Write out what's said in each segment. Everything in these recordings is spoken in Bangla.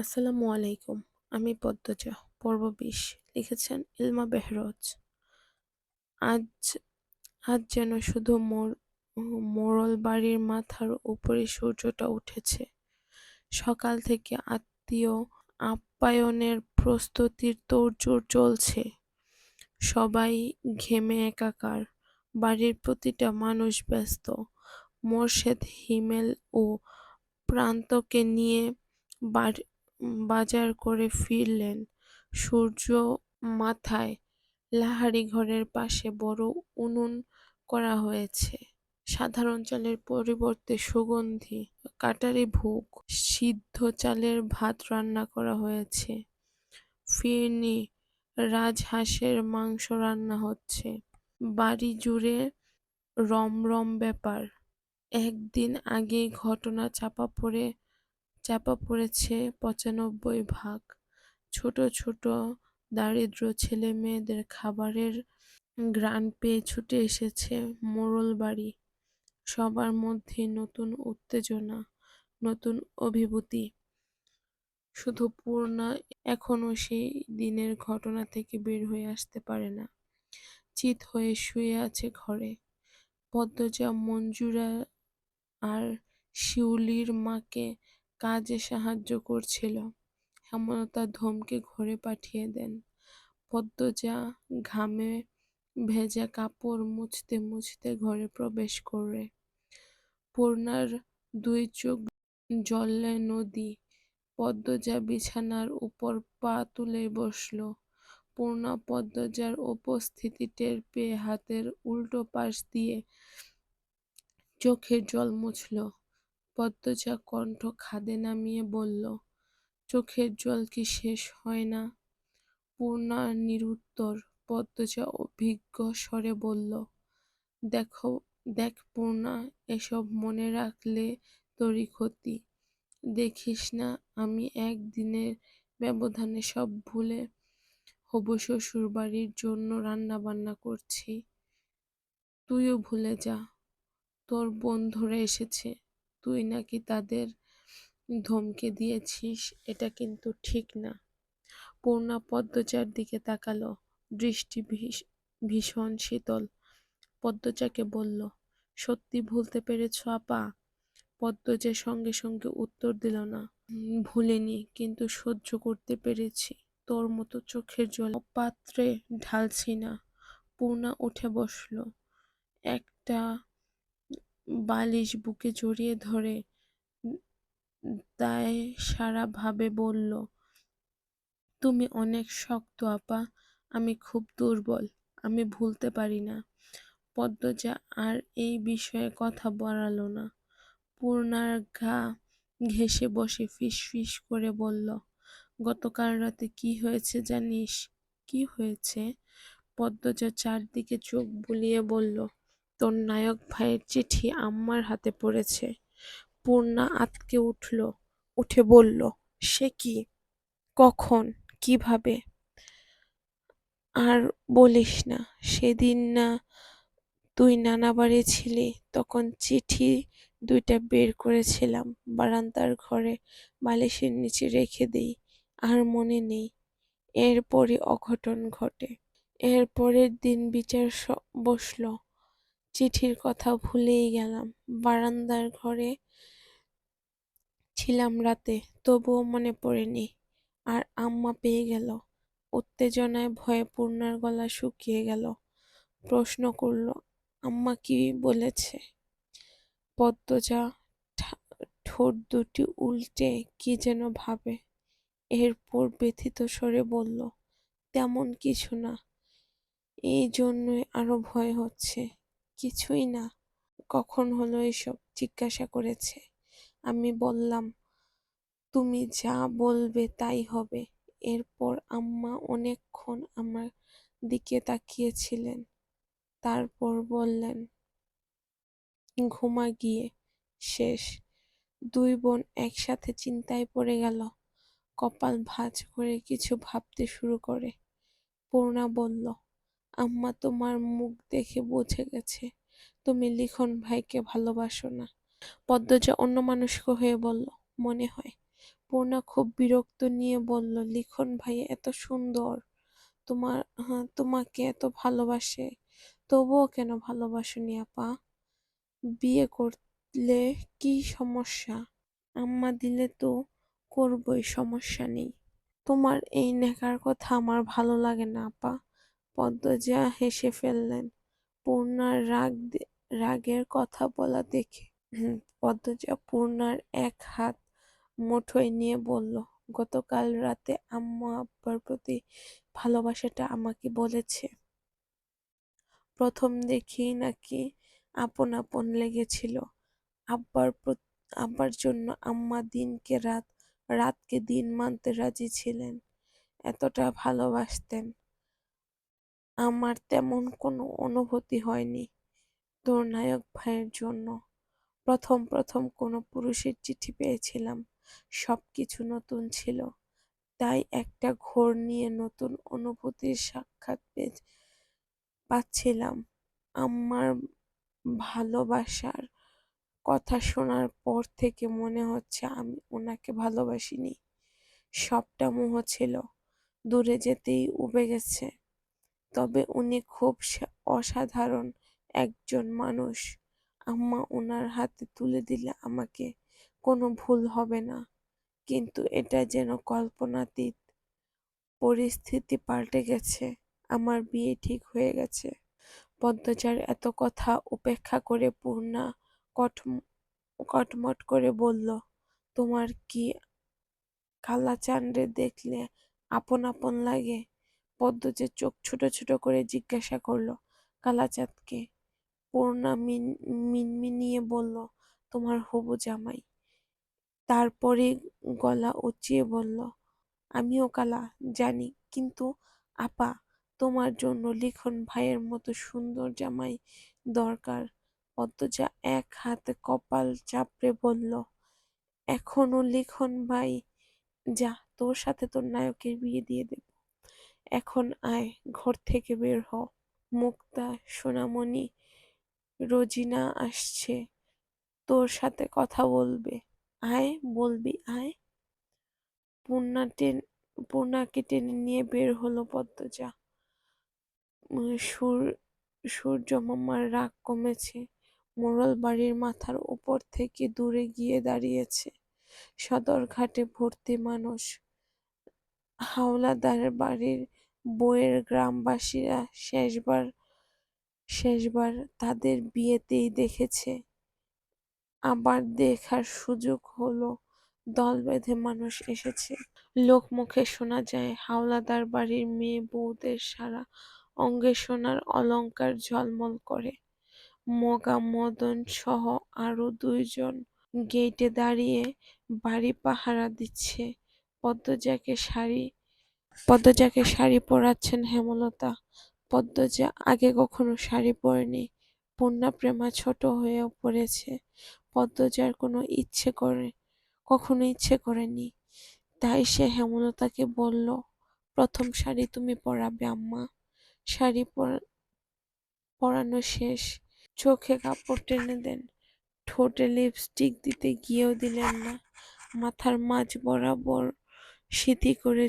আসসালামু আলাইকুম। আমি পদ্মজা। পর্ব ২০ লিখেছেন ইলমা বেহরোজ। আজ আজ যেন শুধু মোড়ল বাড়ির মাথার উপরে সূর্যটা উঠেছে। সকাল থেকে আত্মীয় আপ্যায়নের প্রস্তুতির তোড়জোড় চলছে। সবাই ঘেমে একাকার। বাড়ির প্রতিটা মানুষ ব্যস্ত। মোরশেদ হিমেল ও প্রান্তকে নিয়ে বাজার করে ফিরলেন। সূর্য মাথায়। লাহারি ঘরের পাশে বড় উনুন করা হয়েছে। সাধারণ চালের পরিবর্তে সুগন্ধি কাটারি ভোগ, সিদ্ধ চালের ভাত রান্না করা হয়েছে। ফিরনি রাজহাঁসের মাংস রান্না হচ্ছে। বাড়ি জুড়ে রমরম ব্যাপার। একদিন আগেই ঘটনা চাপা পড়েছে ৯৫ ভাগ। ছোট ছোট দারিদ্র ছেলেমেয়েদের খাবারের ঘ্রাণ পেয়ে ছুটে এসেছে মোড়ল বাড়ি। সবার মধ্যেই নতুন উত্তেজনা, নতুন অভিভূতি। শুধু পূর্ণা এখনো সেই দিনের ঘটনা থেকে বের হয়ে আসতে পারে না। চিত হয়ে শুয়ে আছে ঘরে। পদ্মজা মঞ্জুরা আর শিউলির মাকে কাজে সাহায্য করছিল। হেমলতা ধমকে ঘরে পাঠিয়ে দেন। পদ্মজা ঘামে ভেজা কাপড় মুছতে মুছতে ঘরে প্রবেশ করে। পূর্ণার ২ চোখ জলে নদী। পদ্মজা বিছানার উপর পা তুলে বসল। পূর্ণা পদ্মজার উপস্থিতি টের পেয়ে হাতের উল্টো পাশ দিয়ে চোখের জল মুছল। পদ্মজা কণ্ঠ খাদে নামিয়ে বলল, চোখের জল কি শেষ হয় না? পূর্ণা নিরুত্তর। পদ্মজা অভিজ্ঞ স্বরে বলল, দেখ পূর্ণা, এসব মনে রাখলে তোরই ক্ষতি। দেখিস না আমি একদিনের ব্যবধানে সব ভুলে হবু শ্বশুরবাড়ির জন্য রান্নাবান্না করছি। তুইও ভুলে যা। তোর বন্ধুরা এসেছে, তুই নাকি তাদের ধমকে দিয়েছিস, এটা কিন্তু ঠিক না। পূর্ণা পদ্মজার দিকে তাকালো। দৃষ্টি ভীষণ শীতল। পদ্মজাকে বলল, সত্যি ভুলতে পেরেছ আপা? পদ্মজা সঙ্গে সঙ্গে উত্তর দিল না। ভুলিনি, কিন্তু সহ্য করতে পেরেছি। তোর মতো চোখের জল পাত্রে ঢালছি না। পূর্ণা উঠে বসল। একটা বালিশ বুকে জড়িয়ে ধরে দায়সারা ভাবে বলল, তুমি অনেক শক্ত আপা, আমি খুব দুর্বল, আমি ভুলতে পারি না। পদ্মজা আর এই বিষয়ে কথা বাড়াল না। পূর্ণার গা ঘেঁষে বসে ফিসফিস করে বলল, গতকাল রাতে কি হয়েছে জানিস? কি হয়েছে? পদ্মজা চারদিকে চোখ বুলিয়ে বলল, তোর নায়ক ভাইয়ের চিঠি আম্মার হাতে পড়েছে। পূর্ণা আঁতকে উঠে বলল, সে কি? কখন? কিভাবে? আর বলিস না, সেদিন না তুই নানাবাড়ি ছিলি, তখন চিঠি ২টা বের করেছিলাম, বারান্দার ঘরে বালিশের নিচে রেখে দিই, আর মনে নেই। এরপরই অঘটন ঘটে। এর পরের দিন বিচার বসল। চিঠির কথা ভুলেই গেলাম। বারান্দার ঘরে ছিলাম রাতে, তবুও মনে পড়েনি। আর আম্মা পেয়ে গেল। উত্তেজনায় ভয়ে পূর্ণার গলা শুকিয়ে গেল। প্রশ্ন করল, আম্মা কি বলেছে? পদ্মজা ঠোঁট দুটি উল্টে কি যেন ভাবে। এরপর ব্যথিত স্বরে বলল, তেমন কিছু না, এই জন্যই আরো ভয় হচ্ছে। কিছুই না? কখন হলো এসব? জিজ্ঞাসা করেছে। আমি বললাম, তুমি যা বলবে তাই হবে। এরপর আম্মা অনেকক্ষণ আমার দিকে তাকিয়েছিলেন। তারপর বললেন, ঘুমা গিয়ে। শেষ। ২ বোন একসাথে চিন্তায় পড়ে গেল। কপাল ভাঁজ করে কিছু ভাবতে শুরু করে। পূর্ণা বলল, আম্মা তোমার মুখ দেখে বুঝে গেছে তুমি লিখন ভাইকে ভালোবাসো না। পদ্মজা অন্যমনস্ক হয়ে বলল, মনে হয়। পূর্ণা খুব বিরক্ত নিয়ে বলল, লিখন ভাই এত সুন্দর, তোমাকে এত ভালোবাসে, তবুও কেন ভালোবাসোনি আপা? বিয়ে করলে কি সমস্যা? আম্মা দিলে তো করবই, সমস্যা নেই। তোমার এই নেকার কথা আমার ভালো লাগে না আপা। পদ্মজা হেসে ফেললেন পূর্ণার রাগের কথা বলা দেখে। পদ্মজা পূর্ণার এক হাত মুঠোয় নিয়ে বলল, গতকাল রাতে আম্মা আব্বার প্রতি ভালোবাসাটা আমাকে বলেছে। প্রথম দেখেই নাকি আপন আপন লেগেছিল। আব্বার জন্য আম্মা দিনকে রাত, রাতকে দিন মানতে রাজি ছিলেন। এতটা ভালোবাসতেন। আমার তেমন কোনো অনুভূতি হয়নি তোর নায়ক ভাইয়ের জন্য। প্রথম প্রথম কোনো পুরুষের চিঠি পেয়েছিলাম, সবকিছু নতুন ছিল, তাই একটা ঘোর নিয়ে নতুন অনুভূতির সাক্ষাৎ পাচ্ছিলাম। আমার ভালোবাসার কথা শোনার পর থেকে মনে হচ্ছে আমি ওনাকে ভালোবাসিনি, সবটা মোহ ছিল, দূরে যেতেই উবে গেছে। তবে উনি খুব অসাধারণ একজন মানুষ। আম্মা ওনার হাতে তুলে দিলে আমাকে কোনো ভুল হবে না, কিন্তু এটা যেন কল্পনাতীত। পরিস্থিতি পাল্টে গেছে, আমার বিয়ে ঠিক হয়ে গেছে। পদ্মজার এত কথা উপেক্ষা করে পূর্ণা কটমট করে বলল, তোমার কি কালাচাঁদরে দেখলে আপন আপন লাগে? পদ্মজের চোখ ছোট ছোট করে জিজ্ঞাসা করল, কালাচাঁদকে? পূর্ণা মিনমিনিয়ে বলল, তোমার হবু জামাই। তারপরে গলা উঁচিয়ে বলল, আমিও কালা জানি, কিন্তু আপা, তোমার জন্য লিখন ভাইয়ের মতো সুন্দর জামাই দরকার। পদ্মজা এক হাতে কপাল চাপড়ে বলল, এখনো লিখন ভাই? যা, তোর সাথে তোর নায়কের বিয়ে দিয়ে দেব। এখন আয়, ঘর থেকে বের হ। মুক্তা, সোনামণি, রোজিনা আসছে, তোর সাথে কথা বলবে। আয়, বলবি আয়। পূর্ণাকে টেনে নিয়ে বের হলো পদ্মজা। সূর্যমামার রাগ কমেছে। মোড়ল বাড়ির মাথার উপর থেকে দূরে গিয়ে দাঁড়িয়েছে। সদরঘাটে ভর্তি মানুষ। হাওলাদার বাড়ির বউয়ের গ্রামবাসীরা শেষবার তাদের বিয়েতেই দেখেছে, আবার দেখার সুযোগ হলো। দল বেঁধে মানুষ এসেছে। লোকমুখে শোনা যায়, হাওলাদার বাড়ির মেয়ে বউদের সারা অঙ্গে সোনার অলংকার ঝলমল করে। মগা মদন সহ আরো 2 জন গেইটে দাঁড়িয়ে বাড়ি পাহারা দিচ্ছে। পদ্মজাকে শাড়ি পরাচ্ছেন হেমলতা। পদ্মজা আগে কখনো শাড়ি পরেনি। পূর্ণা ছোট হয়েও পড়েছে। পদ্মজার কখনো ইচ্ছে করেনি। তাই সে হেমলতাকে বলল, প্রথম শাড়ি তুমি পরাবে আম্মা। শাড়ি পরানো শেষ। চোখে কাপড় টেনে দেন। ঠোঁটে লিপস্টিক দিতে গিয়েও দিলেন না। মাথার মাঝ বরাবর সিঁথি করে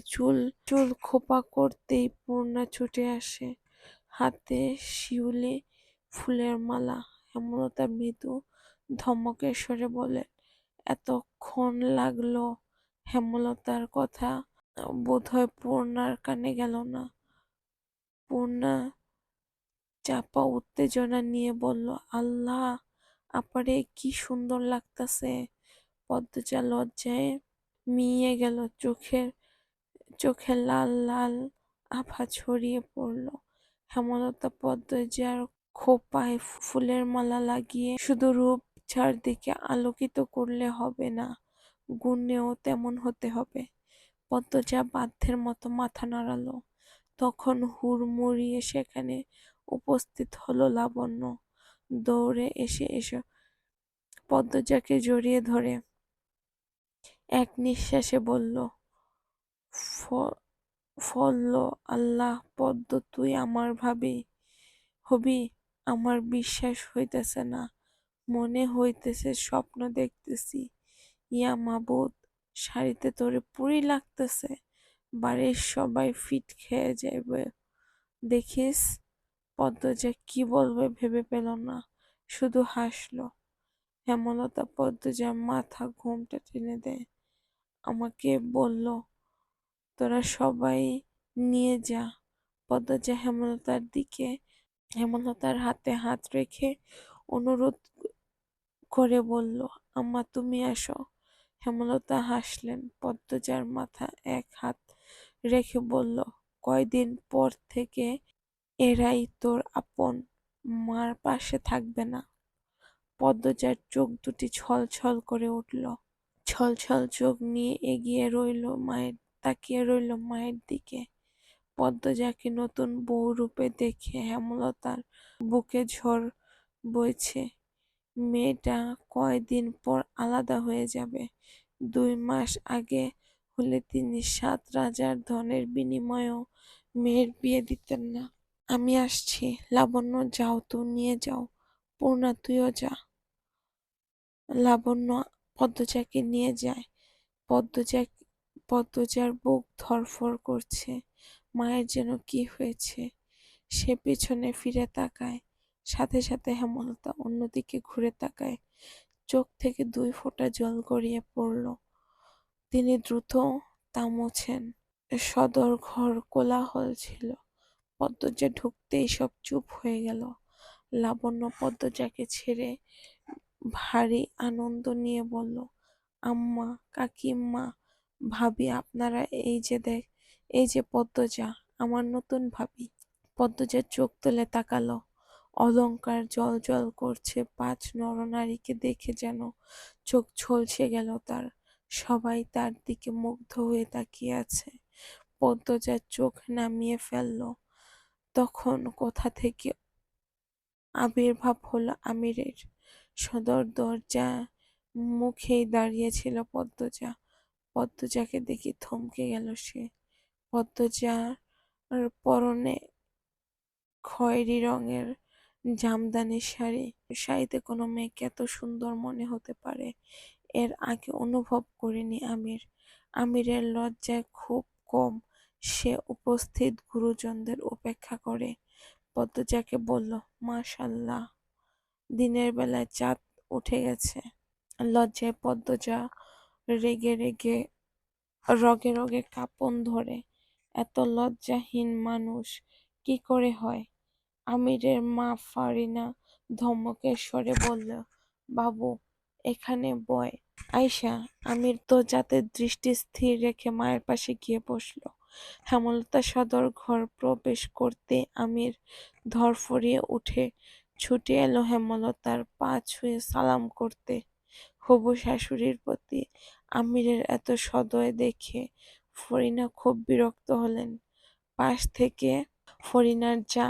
চুল খোঁপা করতেই পূর্ণা ছুটে আসে, হাতে শিউলি ফুলের মালা। হেমলতা মৃদু ধমকের স্বরে বলেন, এতক্ষণ লাগলো? হেমলতার কথা বোধহয় পূর্ণার কানে গেল না। পূর্ণা চাপা উত্তেজনা নিয়ে বলল, আল্লাহ, আপারে কি সুন্দর লাগতাছে। পদ্মজা লজ্জায় মিইয়ে গেল। চোখে লাল লাল আভা ছড়িয়ে পড়ল। হেমলতা পদ্মজার খোঁপায় ফুলের মালা লাগিয়ে শুধু রূপ চারদিকে আলোকিত করলে হবে না, গুণেও তেমন হতে হবে। পদ্মজা বাধ্যের মতো মাথা নাড়ালো। তখন হুড়মুড়িয়ে সেখানে উপস্থিত হলো লাবণ্য। দৌড়ে এসে পদ্মজাকে জড়িয়ে ধরে এক নিঃশ্বাসে বলল, ফলল আল্লাহ, পদ্ম তুই আমার হবি? আমার বিশ্বাস হইতেছে না, মনে হইতেছে স্বপ্ন দেখতেছি। ইয়া মাবুদ, শাড়িতে তোরে পুরি লাগতেছে, বাড়ির সবাই ফিট খেয়ে যাবে দেখিস। পদ্মজা কি বলবে ভেবে পেল না, শুধু হাসলো। হেমলতা পদ্মজার মাথা ঘোমটা টেনে দেয়। আমাকে বলল তোরা সবাই নিয়ে যা। পদ্মজা হেমলতার হাতে হাত রেখে অনুরোধ করে বলল, আম্মা তুমি আসো। হেমলতা হাসলেন। পদ্মজার মাথা এক হাত রেখে বলল, কয়দিন পর থেকে এরাই তোর আপন, মার পাশে থাকবে না? পদ্মজার চোখ দুটি ছলছল করে উঠল। ছলছল চোখ নিয়ে তাকিয়ে রইল মায়ের দিকে। পদ্মজাকে নতুন বউ রূপে দেখে হেমলতার বুকে ঝড় বইছে। মেয়েটা কয়দিন পর আলাদা হয়ে যাবে। 2 মাস আগে হলে তিনি 7 রাজার ধনের বিনিময়েও মেয়ের বিয়ে দিতেন না। আমি আসছি। লাবণ্য যাও তো, নিয়ে যাও। পূর্ণা তুইও যা। লাবণ্য পদ্মজাকে নিয়ে যায়। পদ্মজা পদ্মজার বুক ধড়ফড় করছে। মায়ের যেন কি হয়েছে। সে পিছনে ফিরে তাকায়। সাথে সাথে হেমলতা অন্যদিকে ঘুরে তাকায়। চোখ থেকে 2 ফোঁটা জল গড়িয়ে পড়ল। তিনি দ্রুত তা মোছেন। সদর ঘর কোলাহল ছিল। পদ্মজা ঢুকতেই সব চুপ হয়ে গেল। লাবণ্য পদ্মজাকে ছেড়ে ভারী আনন্দ নিয়ে বলল, আম্মা, কাকিমা, ভাবি আপনারা এই যে পদ্মজা, আমার নতুন ভাবি। পদ্মজা চোখ তুলে তাকালো। অলংকার জ্বলজ্বল করছে 5 নরনারীকে দেখে যেন চোখ ঝলসে গেল তার। সবাই তার দিকে মুগ্ধ হয়ে তাকিয়ে আছে। পদ্মজা চোখ নামিয়ে ফেলল। তখন কোথা থেকে আবির্ভাব হলো আমিরের। সদর দরজা মুখেই দাঁড়িয়েছিল পদ্মজা। পদ্মজাকে দেখে থমকে গেল সে। পদ্মজার পরনে খয়েরি রঙের জামদানি শাড়ি। শাড়িতে কোনো মেয়েকে এত সুন্দর মনে হতে পারে এর আগে অনুভব করেনি আমির। আমিরের লজ্জা খুব কম। সে উপস্থিত গুরুজনদের উপেক্ষা করে পদ্মজাকে বলল, মাশাআল্লাহ, দিনের বেলায় চাঁদ উঠে গেছে। লজ্জায় পদ্মজা রগে রগে কাঁপন ধরে। এত লজ্জাহীন মানুষ কি করে হয়? আমিরের মা ফারিনা ধমকের স্বরে বলল, বাবু, এখানে বয়। আয়শা। আমির তো যাতে দৃষ্টি স্থির রেখে মায়ের পাশে গিয়ে বসল। হেমলতা সদর ঘর প্রবেশ করতে আমির ধরফরিয়ে উঠে ছুটে এলো হেমলতার পা ছুঁয়ে সালাম করতে। হবু শাশুড়ির প্রতি আমিরের এত সদয় দেখে ফরিনা খুব বিরক্ত হলেন। পাশ থেকে ফরিনার যা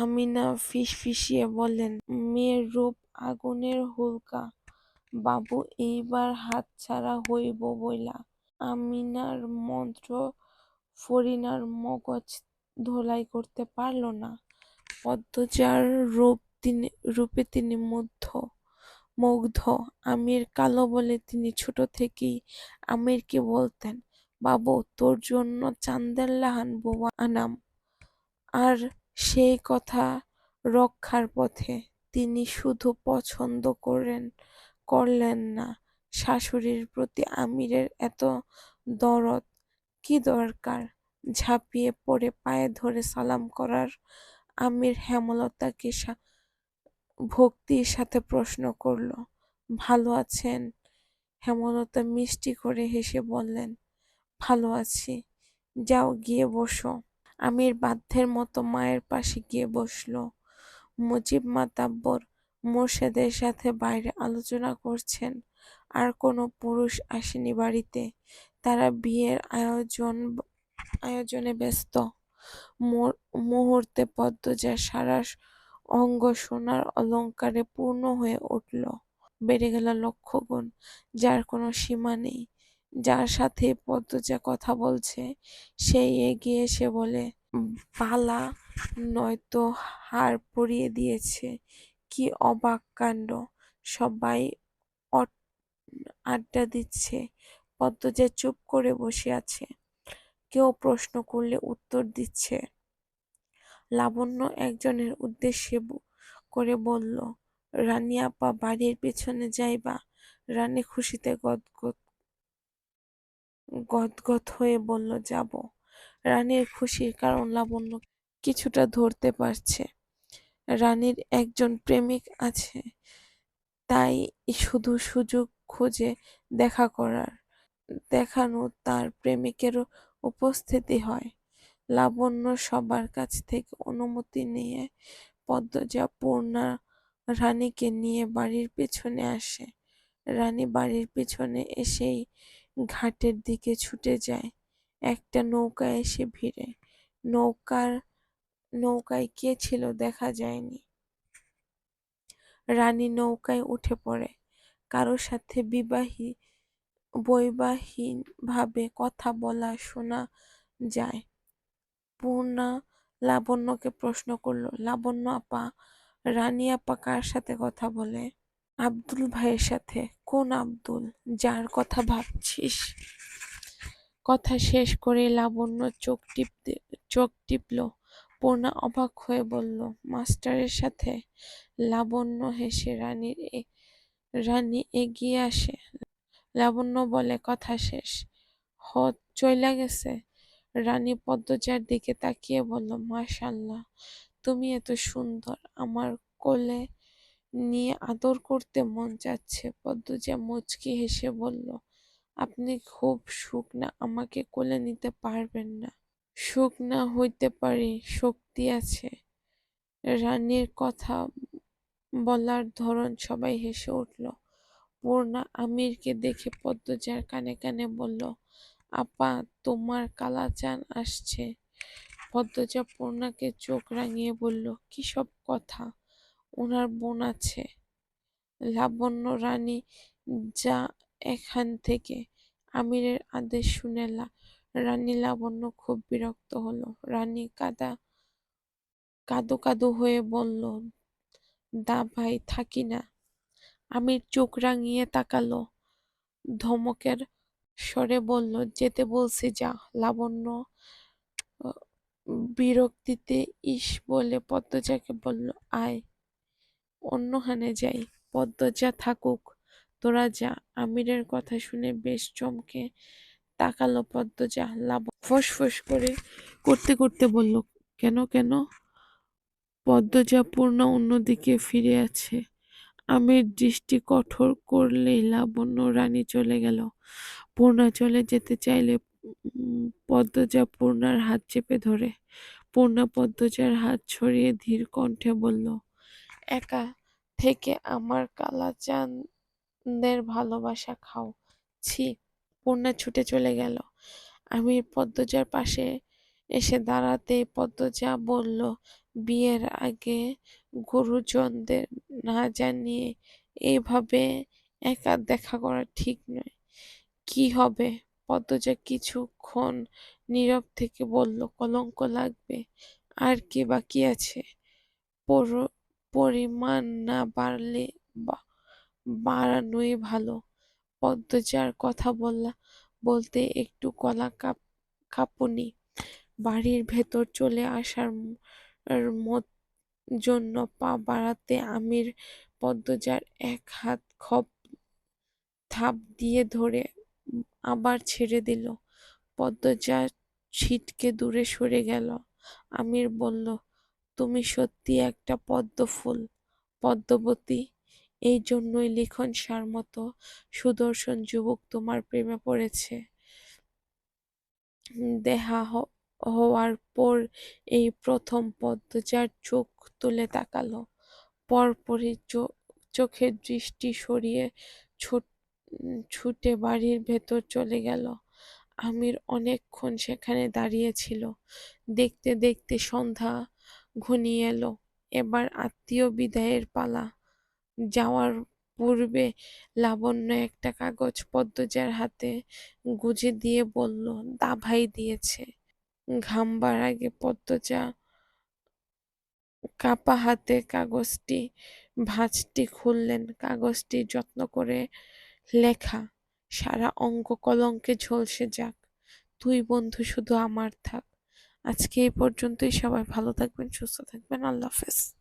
আমিনা ফিসফিসিয়ে বললেন, মেয়ের রূপ আগুনের হুলকা, বাবু এইবার হাতছাড়া হইব বইলা। আমিনার মন্ত্র ফরিনার মগজ ধোলাই করতে পারল না। পদ্মজার রূপে তিনি মুগ্ধ। আমির কালো বলে তিনি ছোট থেকেই আমিরকে বলতেন, বাবু তোর জন্য চান্দেল্লা আনবো আনাম। আর সেই কথা রক্ষার পথে। তিনি শুধু পছন্দ করলেন না, শাশুড়ির প্রতি আমিরের এত দরদ কি দরকার? ঝাঁপিয়ে পড়ে পায়ে ধরে সালাম করার। আমির হেমলতাকে ভক্তির সাথে প্রশ্ন করল, ভালো আছেন? হেমলতা মিষ্টি করে হেসে বললেন, ভালো আছি। যাও গিয়ে বসো। আমির বাধ্যের মতো মায়ের পাশে গিয়ে বসল। মুজিব মাতব্বর মোর্শেদের সাথে বাইরে আলোচনা করছেন। আর কোনো পুরুষ আসেনি বাড়িতে। তারা বিয়ের আয়োজনে ব্যস্ত। মুহূর্তে পদ্মজার সারা অঙ্গ সোনার অলংকারে পূর্ণ হয়ে উঠল। বেড়ে গেল লক্ষগুণ, যার কোনো সীমা নেই। যার সাথে পদ্মজা কথা বলছে সেই এগিয়ে এসে বলে, বালা নয়তো হার পরিয়ে দিয়েছে। কি অবাক কাণ্ড! সবাই আড্ডা দিচ্ছে। পদ্মজা চুপ করে বসে আছে। কেউ প্রশ্ন করলে উত্তর দিচ্ছে। লাবণ্য একজনের উদ্দেশ্যে করে বলল, রানী আপা বাড়ির পেছনে যাইবা? রানী খুশিতে গদগদ হয়ে বলল, যাব। রানীর খুশির কারণ লাবণ্য কিছুটা ধরতে পারছে। রানীর একজন প্রেমিক আছে, তাই শুধু সুযোগ খোঁজে দেখা করার, দেখানো তার প্রেমিকেরও উপস্থিতি হয়। লাবণ্য সবার কাছ থেকে অনুমতি নিয়ে পদ্মজা পূর্ণা রানীকে নিয়ে বাড়ির পেছনে আসে। রানী বাড়ির পেছনে এসেই ঘাটের দিকে ছুটে যায়। একটা নৌকা এসে ভিড়ে। নৌকায় কে ছিল দেখা যায়নি। রানী নৌকায় উঠে পড়ে। কারো সাথে বৈবাহিকভাবে কথা বলা শোনা যায়। পূর্ণা লাবণ্যকে প্রশ্ন করল, লাবণ্য আপা, রানী আপা কার সাথে কথা বলে? আব্দুল ভাইয়ের সাথে। কোন আব্দুল? যার কথা ভাবছিস? কথা শেষ করে লাবণ্য চোখ টিপল। পূর্ণা অবাক হয়ে বলল, মাস্টারের সাথে? লাবণ্য হেসে রানী এগিয়ে আসে। লাবণ্য বলে, কথা শেষ? চইলা গেছে? রানী পদ্মজার দিকে তাকিয়ে বলল, মাশাআল্লাহ, তুমি এত সুন্দর, আমার কোলে নিয়ে আদর করতে মন চাচ্ছে। পদ্মজা মুচকি হেসে বলল, আপনি খুব শুকনা, আমাকে কোলে নিতে পারবেন না। শুকনা হইতে পারি, শক্তি আছে। রানীর কথা বলার ধরন সবাই হেসে উঠল। পূর্ণা আমিরকে দেখে পদ্মজার কানে কানে বলল, আপা, তোমার কালাচান আসছে। পদ্মজা পূর্ণাকে চোখ রাঙিয়ে বলল, কি সব কথা? ওনার বোন আছে। লাবণ্য, রানী যা এখান থেকে। আমিরের আদেশ শুনে রানী লাবণ্য খুব বিরক্ত হলো। রানী কাঁদো কাঁদো হয়ে বলল, দা ভাই, থাকি না। আমির চোখ রাঙিয়ে তাকালো, ধমকের স্বরে বলল, যেতে বলছি যা। লাবণ্য বিরক্তিতে ইস বলে পদ্মজাকে বলল, আয় অন্যখানে যাই। পদ্মজা, থাকুক, তোরা যা। আমিরের কথা শুনে বেশ চমকে তাকালো পদ্মজা। লাবণ্য ফোঁস করে করতে করতে বলল, কেন কেন? পদ্মজা পূর্ণা অন্যদিকে ফিরে আছে। আমির দৃষ্টি কঠোর করলেই লাবণ্য রানী চলে গেল। পূর্ণা চলে যেতে চাইলে পদ্মজা পূর্ণার হাত চেপে ধরে। পূর্ণা পদ্মজার হাত ছড়িয়ে ধীর কণ্ঠে বলল, একা থেকে আমার কালাচাঁদের ভালোবাসা খাও। ছি। পূর্ণা ছুটে চলে গেল। আমির পদ্মজার পাশে এসে দাঁড়াতেই পদ্মজা বলল, বিয়ের আগে গুরুজনদের না জানিয়ে এইভাবে একা দেখা করা ঠিক নয়। কি হবে? পদ্মজা কিছুক্ষণ নীরব থেকে বলল, কলঙ্ক লাগবে। আর কি বাকি আছে? পরিমাণ না বাড়লে বাড়ানোই ভালো। পদ্মজার কথা বলতে একটু গলা কাঁপুনি। বাড়ির ভেতর চলে আসার জন্য পা বাড়াতে আমির পদ্মজার এক হাত থাপ দিয়ে ধরে আবার ছেড়ে দিল। পদ্মজা ছিটকে দূরে সরে গেল। আমির বলল, তুমি সত্যি একটা পদ্ম ফুল, পদ্মবতী। এই জন্যই লিখন সার মতো সুদর্শন যুবক তোমার প্রেমে পড়েছে। দেখা হওয়ার পর এই প্রথম পদ্মজার চোখ তুলে তাকালো। পরপরই চোখের দৃষ্টি সরিয়ে ছুটে বাড়ির ভেতর চলে গেল। আমির অনেকক্ষণ সেখানে দাঁড়িয়ে ছিল। দেখতে দেখতে সন্ধ্যা ঘনিয়ে এলো। এবার আত্মীয় বিদায়ের পালা। যাওয়ার পূর্বে লাবণ্য একটা কাগজ পদ্মজার হাতে গুজে দিয়ে বলল, দা ভাই দিয়েছে। ঘামবার আগে পদ্মজা কাপা হাতে কাগজটি ভাঁজটি খুললেন। কাগজটি যত্ন করে লেখা, সারা অঙ্গ কলঙ্কে ঝলসে যাক, তুই বন্ধু শুধু আমার থাক। আজকে এই পর্যন্তই। সবাই ভালো থাকবেন, সুস্থ থাকবেন। আল্লাহ হাফেজ।